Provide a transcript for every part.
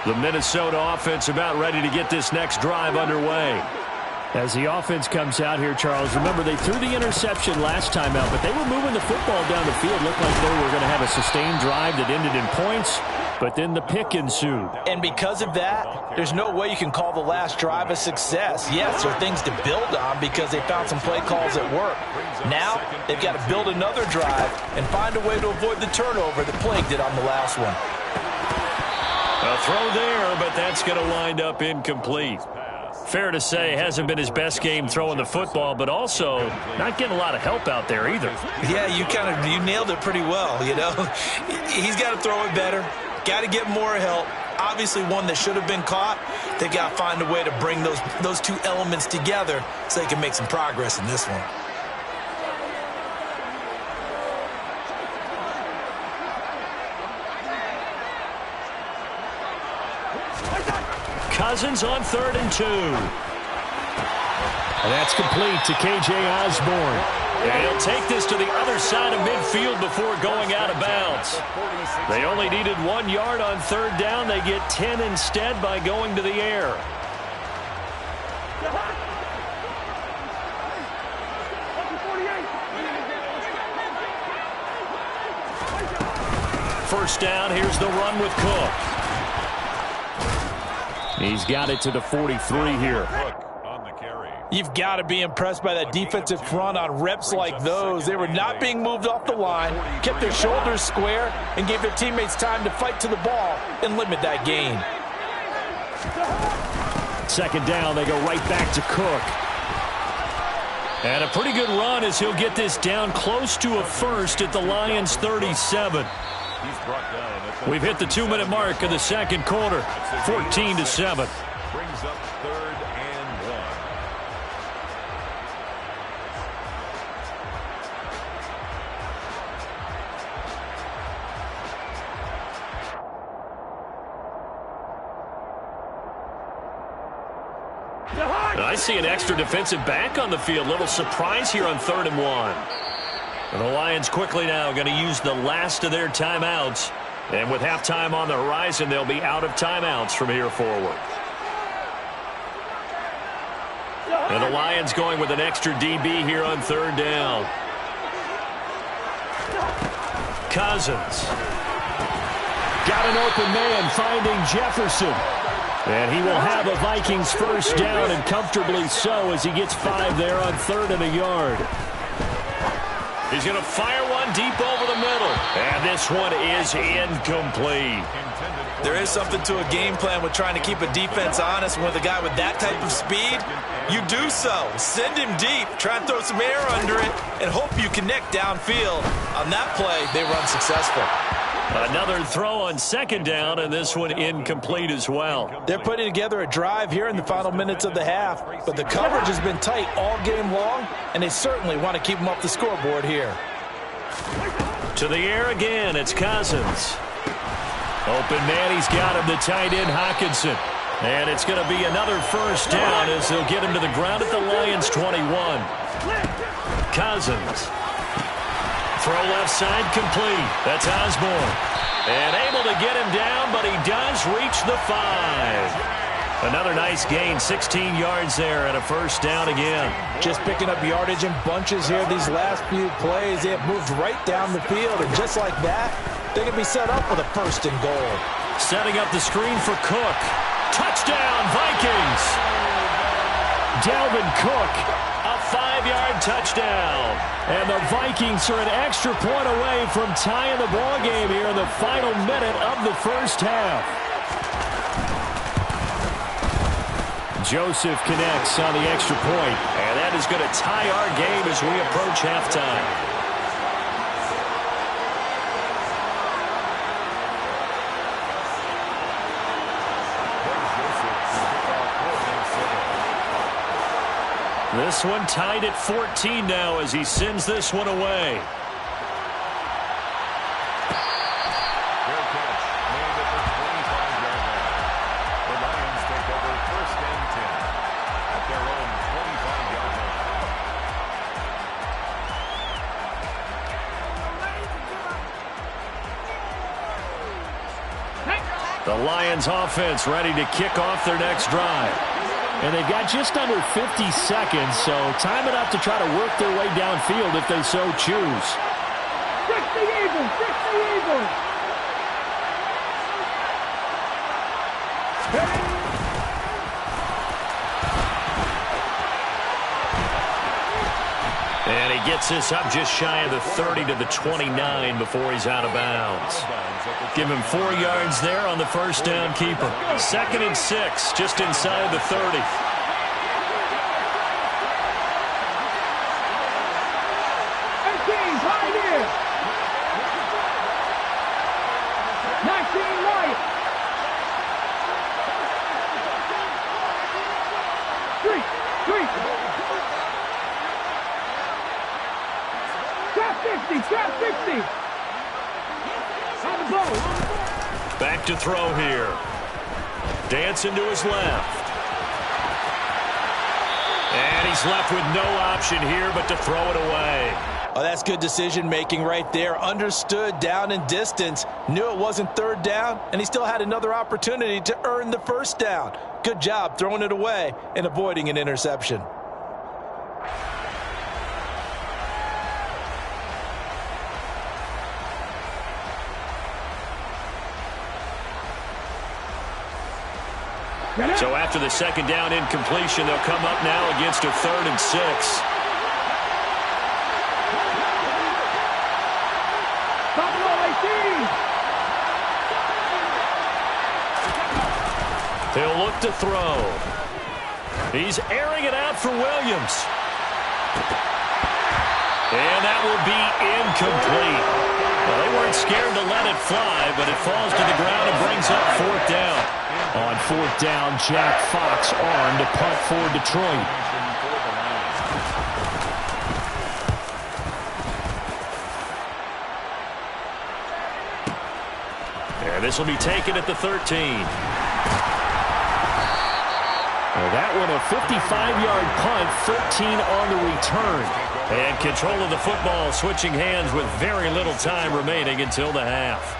The Minnesota offense about ready to get this next drive underway. As the offense comes out here, Charles, remember they threw the interception last time out, but they were moving the football down the field. Looked like they were going to have a sustained drive that ended in points, but then the pick ensued. And because of that, there's no way you can call the last drive a success. Yes, there are things to build on because they found some play calls that work. Now, they've got to build another drive and find a way to avoid the turnover that plagued it on the last one. A throw there, but that's going to wind up incomplete. Fair to say, hasn't been his best game throwing the football, but also not getting a lot of help out there either. Yeah, you nailed it pretty well, you know. He's got to throw it better, got to get more help. Obviously one that should have been caught. They've got to find a way to bring those two elements together so they can make some progress in this one. Cousins on 3rd and 2. And that's complete to K.J. Osborne. And he'll take this to the other side of midfield before going out of bounds. They only needed 1 yard on 3rd down. They get 10 instead by going to the air. First down, here's the run with Cook. He's got it to the 43 here. You've got to be impressed by that defensive front on reps like those. They were not being moved off the line, kept their shoulders square, and gave their teammates time to fight to the ball and limit that gain. Second down, they go right back to Cook. And a pretty good run as he'll get this down close to a first at the Lions' 37. We've hit the 2-minute mark of the second quarter, 14-7. Brings up 3rd and 1. I see an extra defensive back on the field. Little surprise here on 3rd and 1. And the Lions quickly now going to use the last of their timeouts. And with halftime on the horizon, they'll be out of timeouts from here forward. And the Lions going with an extra DB here on 3rd down. Cousins. Got an open man finding Jefferson. And he will have a Vikings first down, and comfortably so, as he gets 5 there on 3rd and a yard. He's going to fire one deep over the middle. And this one is incomplete. There is something to a game plan with trying to keep a defense honest. With a guy with that type of speed, you do so. Send him deep. Try and throw some air under it and hope you connect downfield. On that play, they run successful. Another throw on 2nd down, and this one incomplete as well. They're putting together a drive here in the final minutes of the half, but the coverage has been tight all game long, and they certainly want to keep them off the scoreboard here. To the air again, it's Cousins. Open man, he's got him, the tight end Hockenson. And it's going to be another first down as they'll get him to the ground at the Lions' 21. Cousins. Throw left side complete. That's Osborne. And able to get him down, but he does reach the 5. Another nice gain, 16 yards there, and a first down again. Just picking up yardage in bunches here these last few plays. They have moved right down the field, and just like that, they can be set up with a 1st and goal. Setting up the screen for Cook. Touchdown, Vikings! Dalvin Cook, a 5-yard touchdown. And the Vikings are an extra point away from tying the ball game here in the final minute of the first half. Joseph connects on the extra point, and that is going to tie our game as we approach halftime. This one tied at 14 now as he sends this one away. Fair catch made at the 25-yard line. The Lions take over 1st and 10 at their own 25-yard line. The Lions offense ready to kick off their next drive. And they've got just under 50 seconds, so time enough to try to work their way downfield if they so choose. 60 Eagles! 60 Eagles! And he gets this up just shy of the 30 to the 29 before he's out of bounds. Give him 4 yards there on the first down keeper. 2nd and 6, just inside the 30. Right here. 19 right. 3. Trap 50. Trap 50. On the ball. Back to throw here. Dancing to his left. And he's left with no option here but to throw it away. Oh, that's good decision-making right there. Understood down and distance. Knew it wasn't third down, and he still had another opportunity to earn the first down. Good job throwing it away and avoiding an interception. So after the second down incompletion, they'll come up now against a 3rd and 6. He'll look to throw. He's airing it out for Williams. And that will be incomplete. Well, they weren't scared to let it fly, but it falls to the ground and brings up 4th down. On 4th down, Jack Fox armed to punt for Detroit. And this will be taken at the 13. Well, that one a 55-yard punt, 13 on the return. And control of the football switching hands with very little time remaining until the half.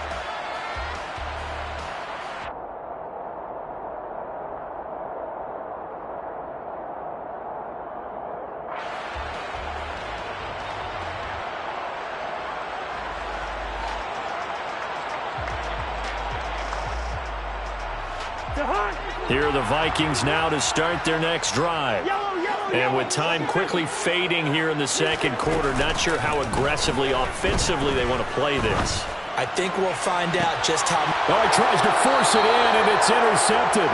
Here are the Vikings now to start their next drive. And with time quickly fading here in the second quarter, not sure how aggressively, offensively they want to play this. I think we'll find out just how... Oh, he tries to force it in, and it's intercepted.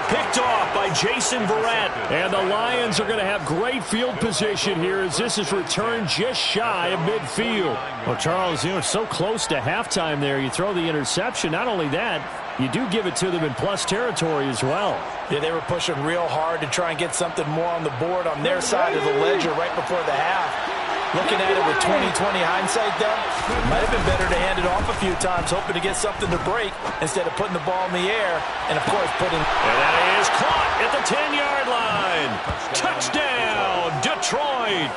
Picked off by Jason Verrett. And the Lions are going to have great field position here as this is returned just shy of midfield. Well, Charles, you know, so close to halftime there. You throw the interception. Not only that, you do give it to them in plus territory as well. Yeah, they were pushing real hard to try and get something more on the board on their side of the ledger right before the half. Looking at it with 20/20 hindsight, though, might have been better to hand it off a few times, hoping to get something to break instead of putting the ball in the air and, of course, putting... And that is caught at the 10-yard line. Touchdown, Detroit.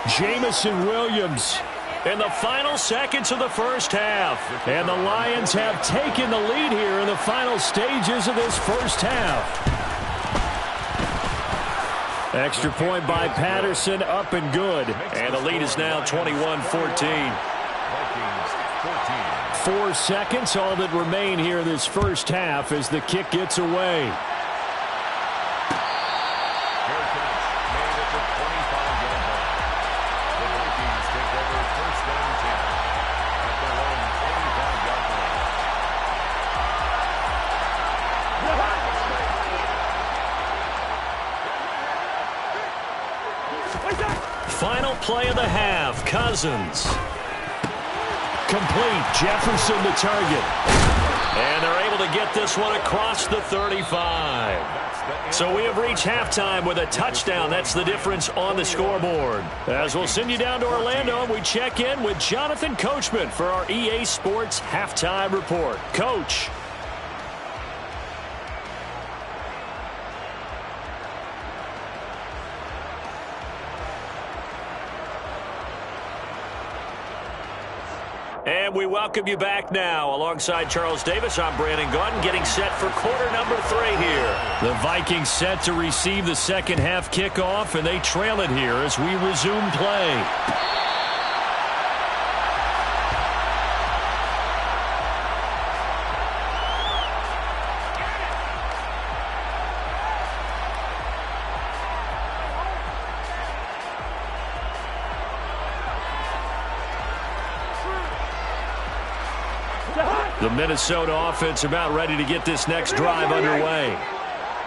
Jamison Williams in the final seconds of the first half. And the Lions have taken the lead here in the final stages of this first half. Extra point by Patterson, up and good. And the lead is now 21-14. 4 seconds, all that remain here in this first half as the kick gets away. Final play of the half, Cousins. Complete, Jefferson the target. And they're able to get this one across the 35. So we have reached halftime with a touchdown. That's the difference on the scoreboard. As we'll send you down to Orlando, we check in with Jonathan Coachman for our EA Sports Halftime Report. Coach. And And we welcome you back now. Alongside Charles Davis, I'm Brandon Gaudin, getting set for quarter number 3 here. The Vikings set to receive the second half kickoff, and they trail it here as we resume play. The Minnesota offense about ready to get this next drive underway.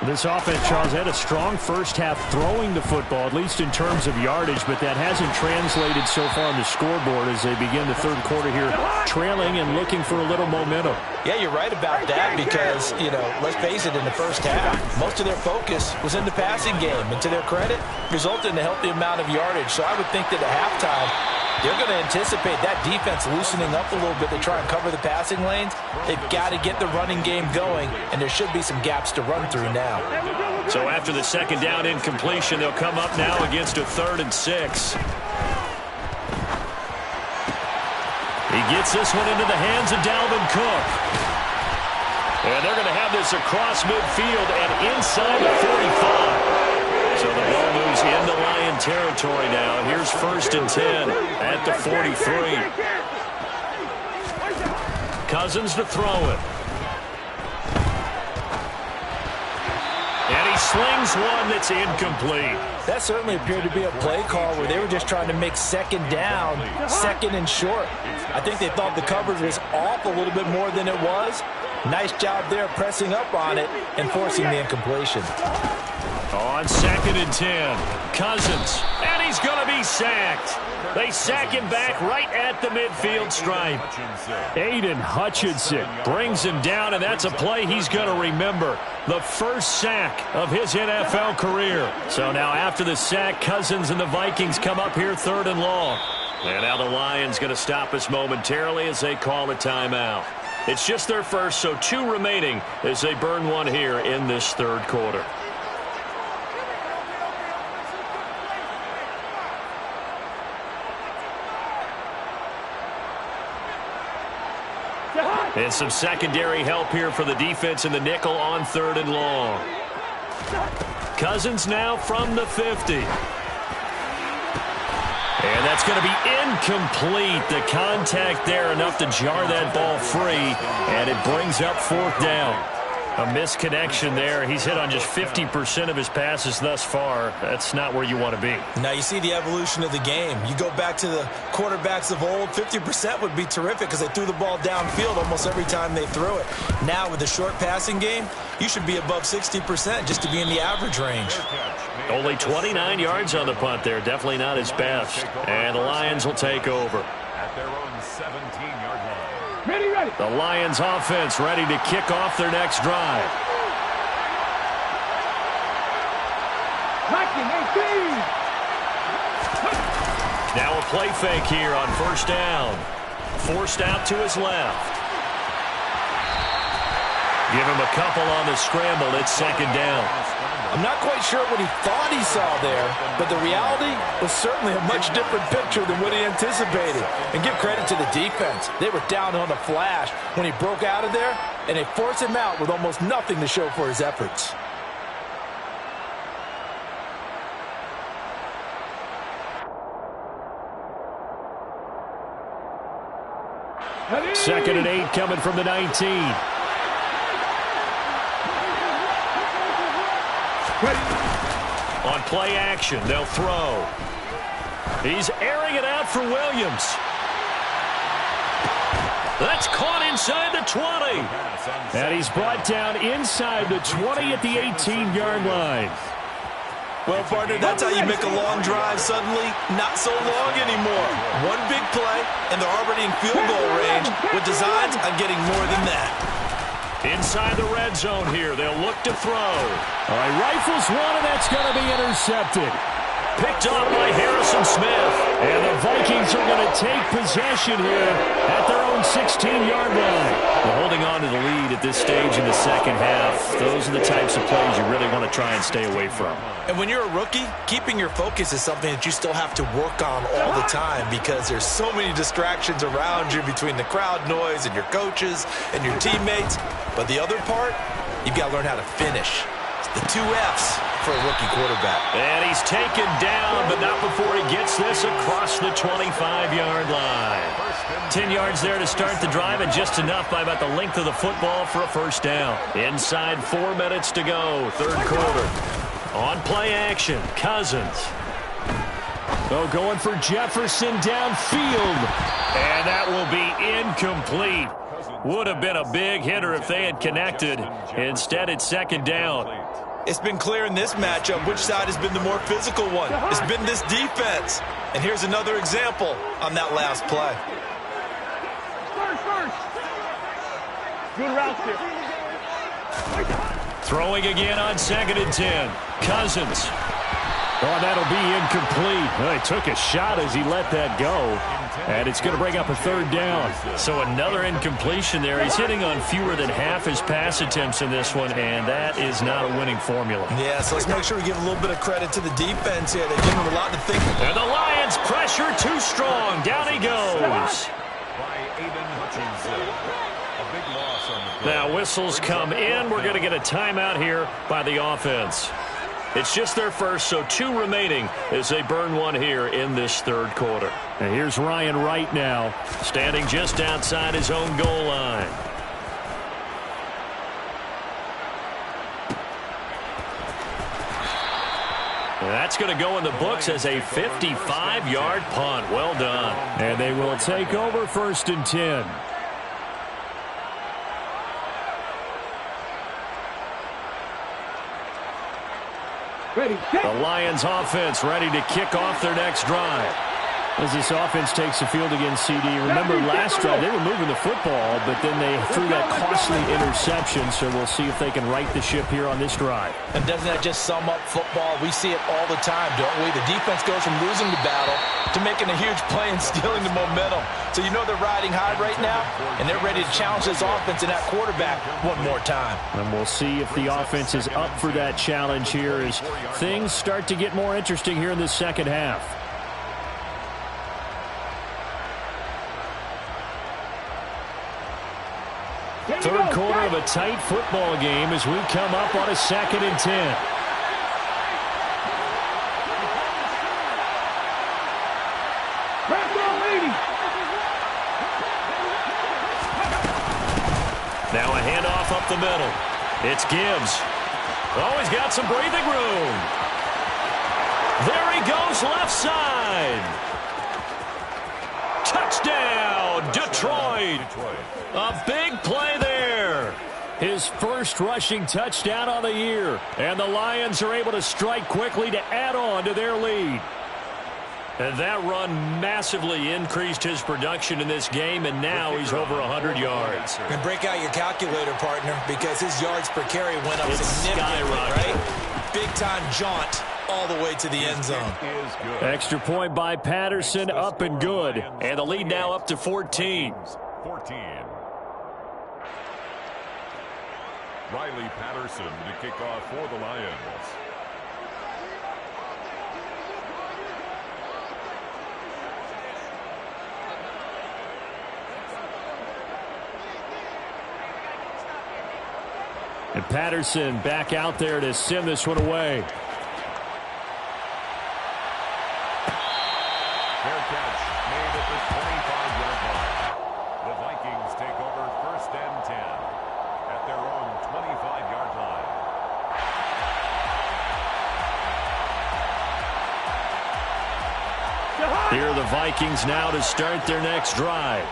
This offense, Charles, had a strong first half throwing the football, at least in terms of yardage, but that hasn't translated so far on the scoreboard as they begin the third quarter here, trailing and looking for a little momentum. Yeah, you're right about that because, let's face it, in the first half, most of their focus was in the passing game. And to their credit, resulted in a healthy amount of yardage. So I would think that at halftime, they're going to anticipate that defense loosening up a little bit to try and cover the passing lanes. They've got to get the running game going, and there should be some gaps to run through now. So after the second down incompletion, they'll come up now against a 3rd and 6. He gets this one into the hands of Dalvin Cook. And they're going to have this across midfield and inside the 45. So the ball moves into Lion territory now. Here's 1st and 10 at the 43. Cousins to throw it. And he slings one that's incomplete. That certainly appeared to be a play call where they were just trying to make second down, 2nd and short. I think they thought the coverage was off a little bit more than it was. Nice job there pressing up on it and forcing the incompletion. On 2nd and 10, Cousins, and he's going to be sacked. They sack him back right at the midfield stripe. Aiden Hutchinson brings him down, and that's a play he's going to remember. The first sack of his NFL career. So now after the sack, Cousins and the Vikings come up here 3rd and long. And now the Lions going to stop us momentarily as they call a timeout. It's just their first, so 2 remaining as they burn one here in this 3rd quarter. And some secondary help here for the defense in the nickel on 3rd and long. Cousins now from the 50. And that's going to be incomplete. The contact there enough to jar that ball free. And it brings up 4th down. A misconnection there. He's hit on just 50% of his passes thus far. That's not where you want to be. Now you see the evolution of the game. You go back to the quarterbacks of old, 50% would be terrific because they threw the ball downfield almost every time they threw it. Now with the short passing game, you should be above 60% just to be in the average range. Only 29 yards on the punt there. Definitely not his best. And the Lions will take over. At their own 17-yard line. Ready. The Lions offense ready to kick off their next drive. Now a play fake here on 1st down. Forced out to his left. Give him a couple on the scramble. It's 2nd down. I'm not quite sure what he thought he saw there, but the reality was certainly a much different picture than what he anticipated. And give credit to the defense. They were down on the flash when he broke out of there, and they forced him out with almost nothing to show for his efforts. Second and 8 coming from the 19. On play action, they'll throw. He's airing it out for Williams. That's caught inside the 20. And he's brought down inside the 20 at the 18-yard line. Well, partner, that's how you make a long drive suddenly not so long anymore. One big play, and they're already in field goal range with designs on getting more than that. Inside the red zone here, they'll look to throw. All right, rifles one, and that's going to be intercepted. Picked up by Harrison Smith. And the Vikings are going to take possession here at their own own 16-yard line. Well, holding on to the lead at this stage in the second half, those are the types of plays you really want to try and stay away from. And when you're a rookie, keeping your focus is something that you still have to work on all the time because there's so many distractions around you between the crowd noise and your coaches and your teammates. But the other part, you've got to learn how to finish. It's the 2 F's for a rookie quarterback. And he's taken down, but not before he gets this across the 25-yard line. 10 yards there to start the drive, and just enough by about the length of the football for a first down. Inside 4 minutes to go, third quarter. On play action, Cousins. Oh, going for Jefferson downfield. And that will be incomplete. Would have been a big hitter if they had connected. Instead, it's second down. It's been clear in this matchup which side has been the more physical one. It's been this defense. And here's another example on that last play. Good route there. Throwing again on 2nd and 10. Cousins. Oh, that'll be incomplete. Well, he took a shot as he let that go. And it's going to bring up a third down. So another incompletion there. He's hitting on fewer than half his pass attempts in this one, and that is not a winning formula. Yeah, so let's make sure we give a little bit of credit to the defense here. They've given him a lot to think about. And the Lions pressure too strong. Down he goes. Now whistles come in. We're going to get a timeout here by the offense. It's just their first, so 2 remaining as they burn one here in this third quarter. And here's Ryan Wright now, standing just outside his own goal line. And that's going to go in the books as a 55-yard punt. Well done. And they will take over 1st and 10. Ready, The Lions offense ready to kick off their next drive. As this offense takes the field against CD, remember last drive they were moving the football, but then they threw that costly interception, so we'll see if they can right the ship here on this drive. And doesn't that just sum up football? We see it all the time, don't we? The defense goes from losing the battle to making a huge play and stealing the momentum. So you know they're riding high right now, and they're ready to challenge this offense and that quarterback one more time. And we'll see if the offense is up for that challenge here as things start to get more interesting here in the second half. Third quarter of a tight football game as we come up on a 2nd and 10. Now a handoff up the middle. It's Gibbs. Oh, he's got some breathing room. There he goes left side. Touchdown, Detroit. A big play there. His first rushing touchdown on the year. And the Lions are able to strike quickly to add on to their lead. And that run massively increased his production in this game, and now he's over 100 yards. And break out your calculator, partner, because his yards per carry went up significantly, right? Big-time jaunt all the way to the end zone. Extra point by Patterson, up and good. And the lead now up to 14. 14. Riley Patterson to kick off for the Lions. And Patterson back out there to send this one away. Fair catch made at the 25-yard line. The Vikings take over 1st and 10 at their own 25-yard line. Here are the Vikings now to start their next drive.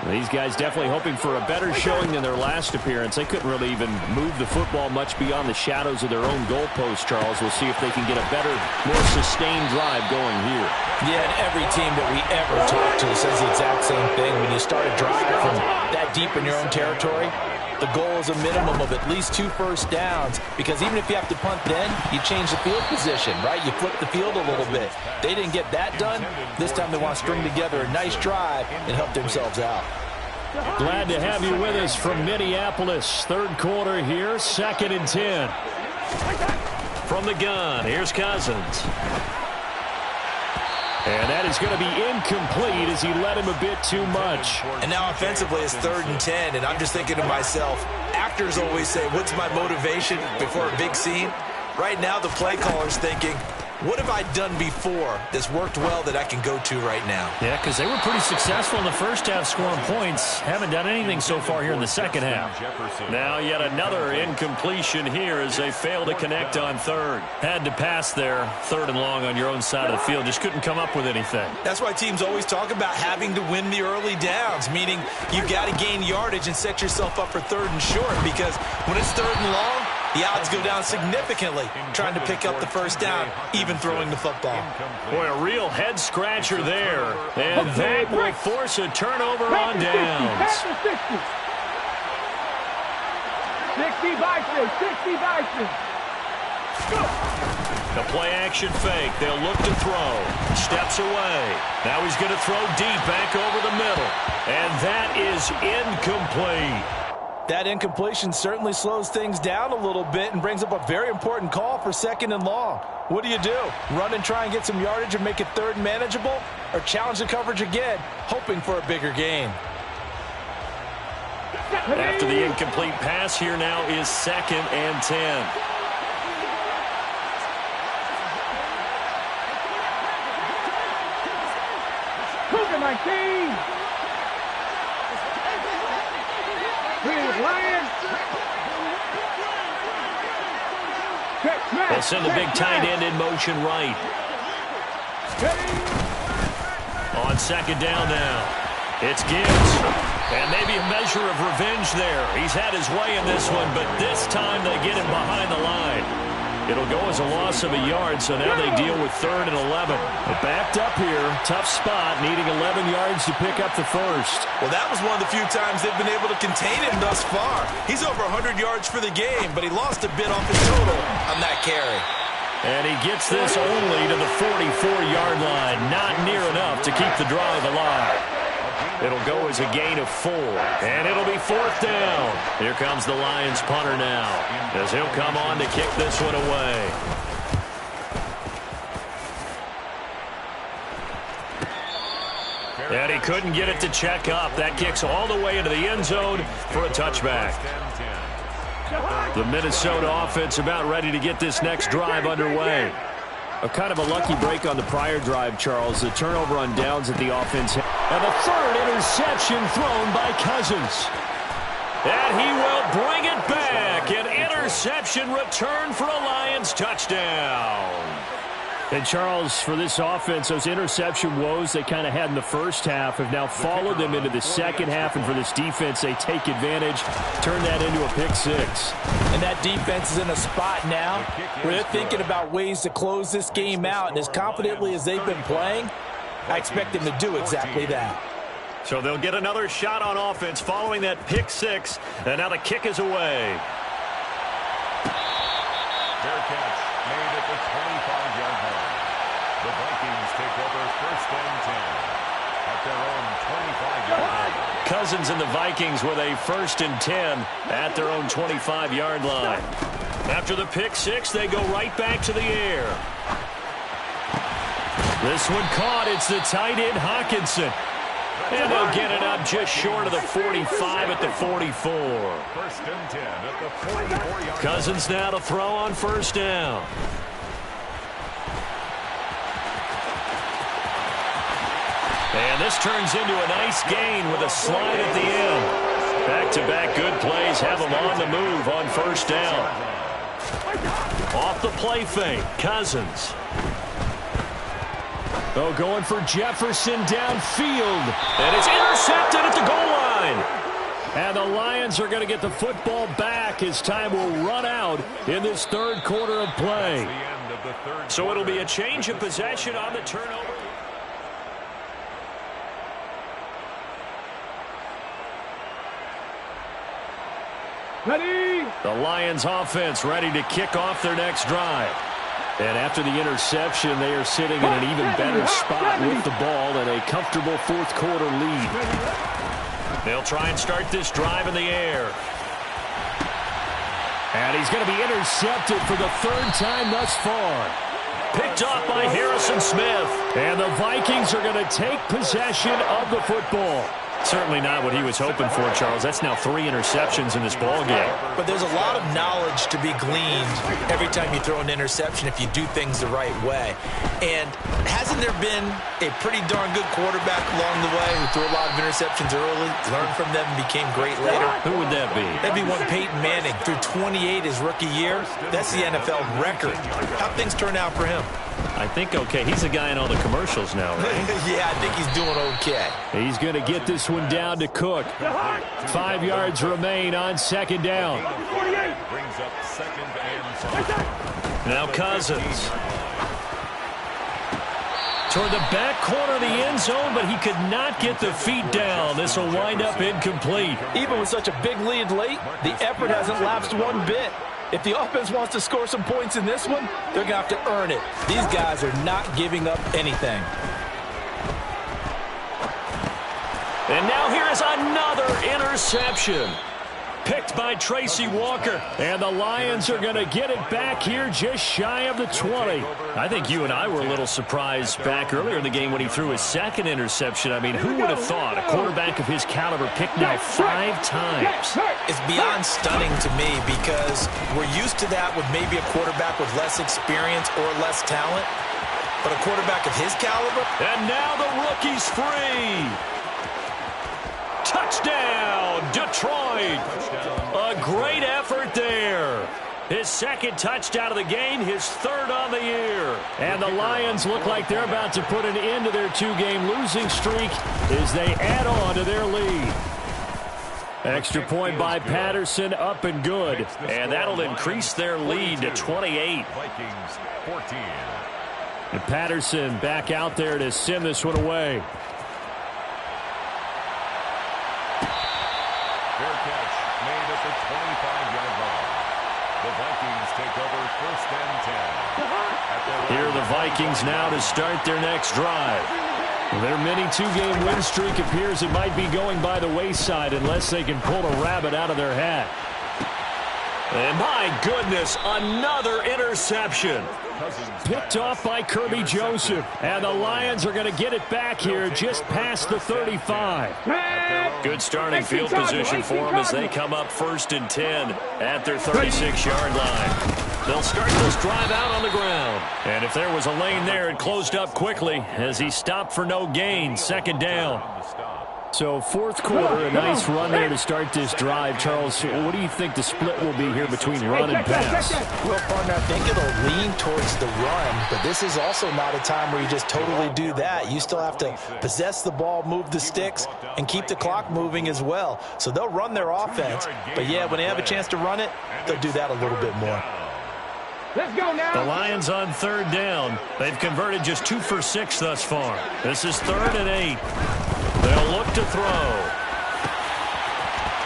These guys definitely hoping for a better showing than their last appearance. They couldn't really even move the football much beyond the shadows of their own goalpost, Charles. We'll see if they can get a better, more sustained drive going here. Yeah, and every team that we ever talk to says the exact same thing. When you start a drive from that deep in your own territory, the goal is a minimum of at least 2 first downs, because even if you have to punt then, you change the field position, right? You flip the field a little bit. They didn't get that done. This time they want to string together a nice drive and help themselves out. Glad to have you with us from Minneapolis. Third quarter here, 2nd and 10. From the gun, here's Cousins. And that is going to be incomplete as he led him a bit too much. And now offensively it's 3rd and 10, and I'm just thinking to myself, actors always say, what's my motivation before a big scene? Right now the play caller's thinking, what have I done before that's worked well that I can go to right now? Yeah, because they were pretty successful in the first half scoring points. Haven't done anything so far here in the second half. Now yet another incompletion here as they fail to connect on third. Had to pass there, 3rd and long on your own side of the field. Just couldn't come up with anything. That's why teams always talk about having to win the early downs, meaning you've got to gain yardage and set yourself up for 3rd and short, because when it's 3rd and long, the odds go down significantly trying to pick up the first down, even throwing the football. Boy, a real head-scratcher there. And that will force a turnover on downs. 60 Bison, 60 Bison. The play-action fake. They'll look to throw. Steps away. Now he's going to throw deep back over the middle. And that is incomplete. That incompletion certainly slows things down a little bit and brings up a very important call for 2nd and long. What do? Run and try and get some yardage and make it 3rd and manageable? Or challenge the coverage again, hoping for a bigger gain? After the incomplete pass, here now is 2nd and 10. Cougar 19. They'll send the big tight end in motion right. On 2nd down now. It's Gibbs. And maybe a measure of revenge there. He's had his way in this one, but this time they get him behind the line. It'll go as a loss of a yard, so now they deal with 3rd and 11. But backed up here, tough spot, needing 11 yards to pick up the first. Well, that was one of the few times they've been able to contain him thus far. He's over 100 yards for the game, but he lost a bit off his total on that carry. And he gets this only to the 44-yard line. Not near enough to keep the drive alive. It'll go as a gain of 4, and it'll be 4th down. Here comes the Lions punter now, as he'll come on to kick this one away. And he couldn't get it to check up. That kicks all the way into the end zone for a touchback. The Minnesota offense about ready to get this next drive underway. A kind of a lucky break on the prior drive, Charles. The turnover on downs at the offense. And the 3rd interception thrown by Cousins. And he will bring it back. An interception return for a Lions touchdown. And, Charles, for this offense, those interception woes they kind of had in the first half have now followed them into the second half. And for this defense, they take advantage, turn that into a pick 6. And that defense is in a spot now where they're thinking about ways to close this game out. And as confidently as they've been playing, I expect them to do exactly that. So they'll get another shot on offense following that pick 6. And now the kick is away. Fair catch made at the 25-yard line. The Vikings take over 1st and 10 at their own 25-yard line. Cousins and the Vikings with a 1st and 10 at their own 25-yard line. After the pick 6, they go right back to the air. This one caught. It's the tight end, Hawkinson. And they'll get it up just short of the 45 at the 44. 1st and 10 at the 44-yard line. Cousins now to throw on 1st down. And this turns into a nice gain with a slide at the end. Back-to-back good plays have them on the move on 1st down. Off the play fake, Cousins. Oh, going for Jefferson downfield. And it's intercepted at the goal line. And the Lions are going to get the football back as time will run out in this 3rd quarter of play. So it'll be a change of possession on the turnover. Ready. The Lions offense ready to kick off their next drive. And after the interception, they are sitting in an even better spot with the ball and a comfortable 4th quarter lead. They'll try and start this drive in the air. And he's going to be intercepted for the third time thus far. Picked off by Harrison Smith. And the Vikings are going to take possession of the football. Certainly not what he was hoping for, Charles. That's now 3 interceptions in this ball game. But there's a lot of knowledge to be gleaned every time you throw an interception if you do things the right way. And hasn't there been a pretty darn good quarterback along the way who threw a lot of interceptions early, learned from them, and became great later? Who would that be? That'd be one Peyton Manning. Threw 28 his rookie year. That's the NFL record. How'd things turn out for him? I think okay. He's the guy in all the commercials now, right? Yeah, I think he's doing okay. He's going to get this one down to Cook. 5 yards remain on second down. Brings up second and 5. Now Cousins. Toward the back corner of the end zone, but he could not get the feet down. This will wind up incomplete. Even with such a big lead late, the effort hasn't lapsed one bit. If the offense wants to score some points in this one, they're going to have to earn it. These guys are not giving up anything. And now here is another interception. Picked by Tracy Walker. And the Lions are going to get it back here just shy of the 20. I think you and I were a little surprised back earlier in the game when he threw his second interception. I mean, who would have thought a quarterback of his caliber picked now 5 times? It's beyond stunning to me because we're used to that with maybe a quarterback with less experience or less talent. But a quarterback of his caliber? And now the rookie's free. Touchdown, Detroit. A great effort there. His second touchdown of the game, his third on the year. And the Lions look like they're about to put an end to their 2-game losing streak as they add on to their lead. Extra point by Patterson, up and good. And that'll increase their lead to 28. Vikings 14. And Patterson back out there to send this one away. Fair catch made at the 25-yard line. The Vikings take over first and 10. Here are the Vikings now to start their next drive. Their mini 2-game win streak appears it might be going by the wayside unless they can pull a rabbit out of their hat. And my goodness, another interception. Picked off by Kirby Joseph. And the Lions are going to get it back here just past the 35. Good starting field position for them as they come up first and 10 at their 36-yard line. They'll start this drive out on the ground. And if there was a lane there, it closed up quickly as he stopped for no gain. Second down. So fourth quarter, a nice run there to start this drive. Charles, what do you think the split will be here between run and pass? Well, partner, I think it'll lean towards the run, but this is also not a time where you just totally do that. You still have to possess the ball, move the sticks, and keep the clock moving as well. So they'll run their offense, but yeah, when they have a chance to run it, they'll do that a little bit more. Let's go now. The Lions on third down. They've converted just 2 for 6 thus far. This is 3rd and 8. They'll look to throw.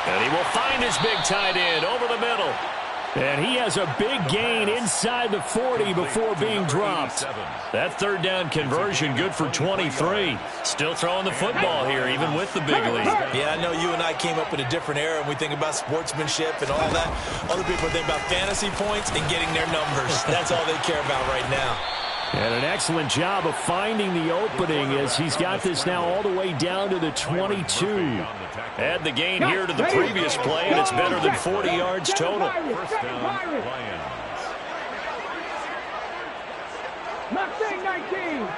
And he will find his big tight end over the middle. And he has a big gain inside the 40 before being dropped. That third down conversion good for 23. Still throwing the football here, even with the big lead. Yeah, I know you and I came up in a different era, and we think about sportsmanship and all that. Other people think about fantasy points and getting their numbers. That's all they care about right now. And an excellent job of finding the opening as he's got this now all the way down to the 22. Add the gain here to the previous play, and it's better than 40 yards total. First down, Lions. Mustang 19.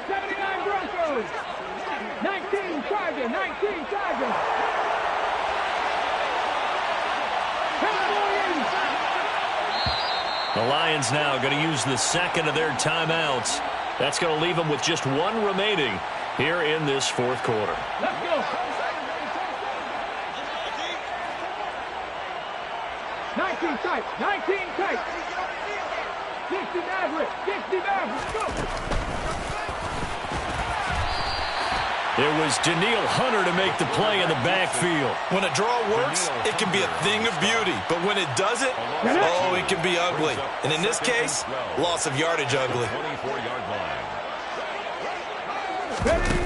79 Broncos. 19 Chargers. 19 Chargers. The Lions now going to use the second of their timeouts. That's going to leave them with just 1 remaining here in this fourth quarter. Let's go. 19 tight. 19 tight. 60 Maverick. 60 Maverick. Go. It was Daniil Hunter to make the play in the backfield. When a draw works, it can be a thing of beauty. But when it doesn't, oh, it can be ugly. And in this case, loss of yardage ugly. 24-yard line. Ready.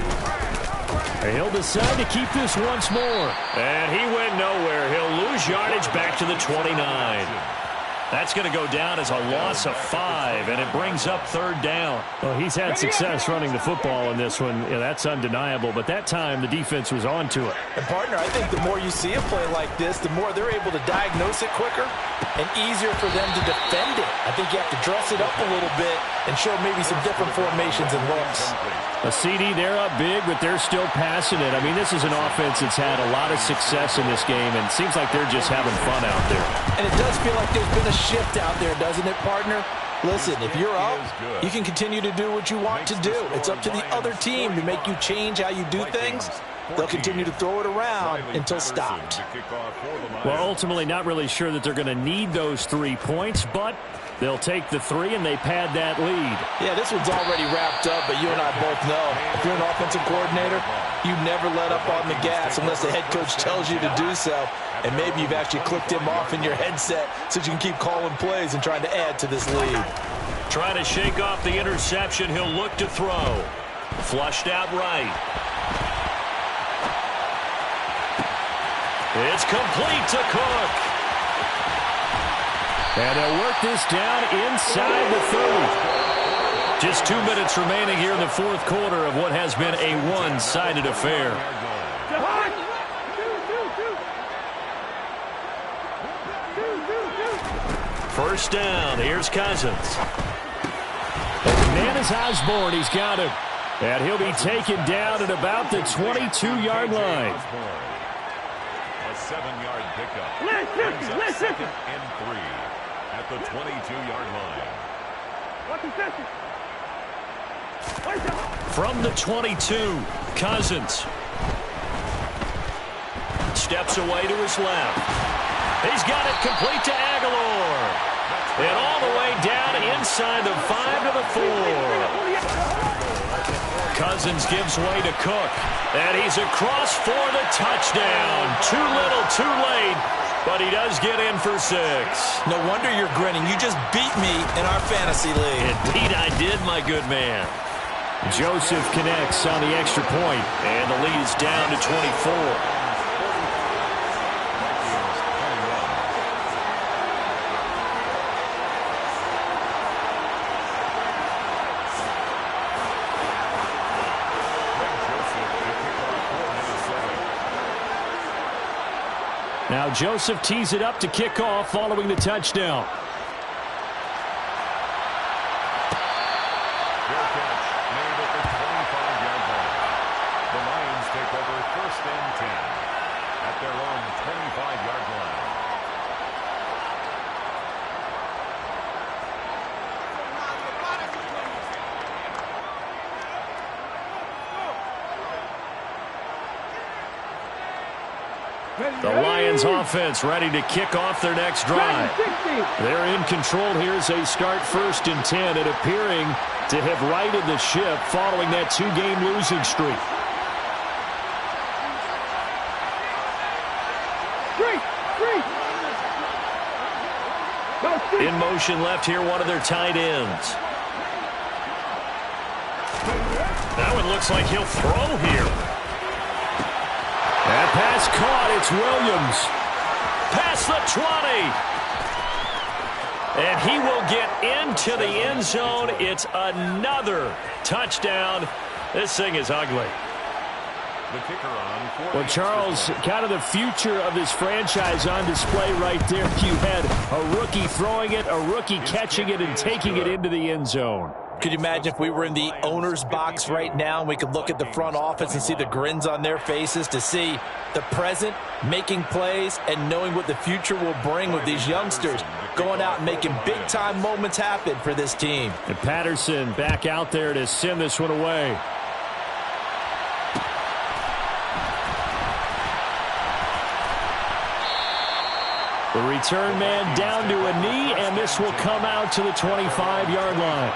He'll decide to keep this once more. And he went nowhere. He'll lose yardage back to the 29. That's going to go down as a loss of 5, and it brings up 3rd down. Well, he's had success running the football in this one. Yeah, that's undeniable. But that time, the defense was on to it. And, partner, I think the more you see a play like this, the more they're able to diagnose it quicker and easier for them to defend it. I think you have to dress it up a little bit and show maybe some different formations and looks. A CD, they're up big, but they're still passing it. I mean, this is an offense that's had a lot of success in this game, and it seems like they're just having fun out there. And it does feel like there's been a shift out there, doesn't it, partner? Listen, if you're up, you can continue to do what you want to do. It's up to the other team to make you change how you do things. They'll continue to throw it around until stopped. Well, ultimately, not really sure that they're going to need those 3 points, but they'll take the 3 and they pad that lead. Yeah, this one's already wrapped up, but you and I both know if you're an offensive coordinator, you never let up on the gas unless the head coach tells you to do so. And maybe you've actually clicked him off in your headset so you can keep calling plays and trying to add to this lead. Trying to shake off the interception. He'll look to throw. Flushed out right. It's complete to Cook. And they'll work this down inside the 30. Just 2 minutes remaining here in the 4th quarter of what has been a one-sided affair. First down. Here's Cousins. And the man is Osborne. He's got him. And he'll be taken down at about the 22-yard line. A 7-yard pickup. Listen. And 3 at the 22-yard line. From the 22, Cousins. Steps away to his left. He's got it complete to Aguilar. And all the way down inside the 5 to the 4. Cousins gives way to Cook. And he's across for the touchdown. Too little, too late. But he does get in for 6. No wonder you're grinning. You just beat me in our fantasy league. Indeed I did, my good man. Joseph connects on the extra point. And the lead is down to 24. Now Joseph tees it up to kick off following the touchdown. Fair catch made at the 25-yard line. The Lions take over 1st and 10 at their own 25-yard line. The Lions offense ready to kick off their next drive. They're in control here as they start 1st and 10 and appearing to have righted the ship following that 2-game losing streak. In motion left here, one of their tight ends. That one looks like he'll throw here. That pass caught. It's Williams. Past the 20. And he will get into the end zone. It's another touchdown. This thing is ugly. The kicker on for Well, Charles, kind of the future of this franchise on display right there. You had a rookie throwing it, a rookie catching it, and taking it into the end zone. Could you imagine if we were in the owner's box right now and we could look at the front office and see the grins on their faces to see the present, making plays, and knowing what the future will bring with these youngsters going out and making big-time moments happen for this team. And Patterson back out there to send this one away. The return man down to a knee, and this will come out to the 25-yard line.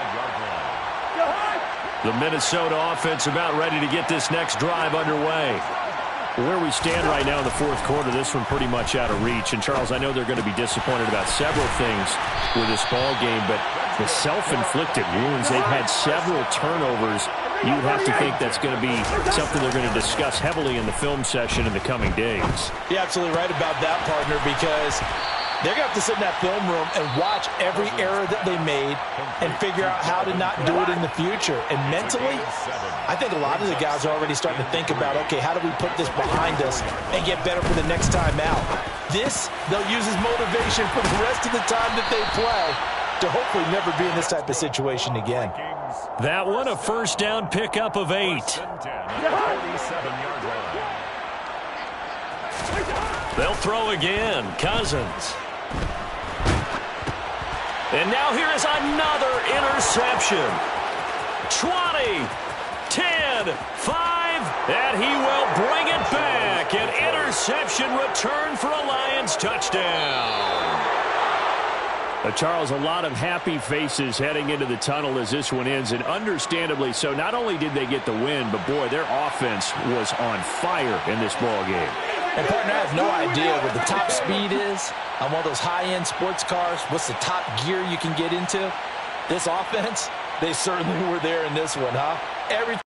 The Minnesota offense about ready to get this next drive underway. Where we stand right now in the 4th quarter, this one pretty much out of reach. And, Charles, I know they're going to be disappointed about several things with this ball game, but the self-inflicted wounds, they've had several turnovers you'd have to think that's going to be something they're going to discuss heavily in the film session in the coming days. You're absolutely right about that, partner, because they're going to have to sit in that film room and watch every error that they made and figure out how to not do it in the future. And mentally, I think a lot of the guys are already starting to think about, okay, how do we put this behind us and get better for the next time out? This, they'll use as motivation for the rest of the time that they play to hopefully never be in this type of situation again. That one, a first down pickup of 8. They'll throw again. Cousins. And now here is another interception. 20, 10, 5, and he will bring it back. An interception return for a Lions touchdown. Charles, a lot of happy faces heading into the tunnel as this one ends, and understandably so. Not only did they get the win, but, boy, their offense was on fire in this ball game. And, partner, I have no idea what the top speed is on one of those high-end sports cars. What's the top gear you can get into? This offense, they certainly were there in this one, huh? Everything.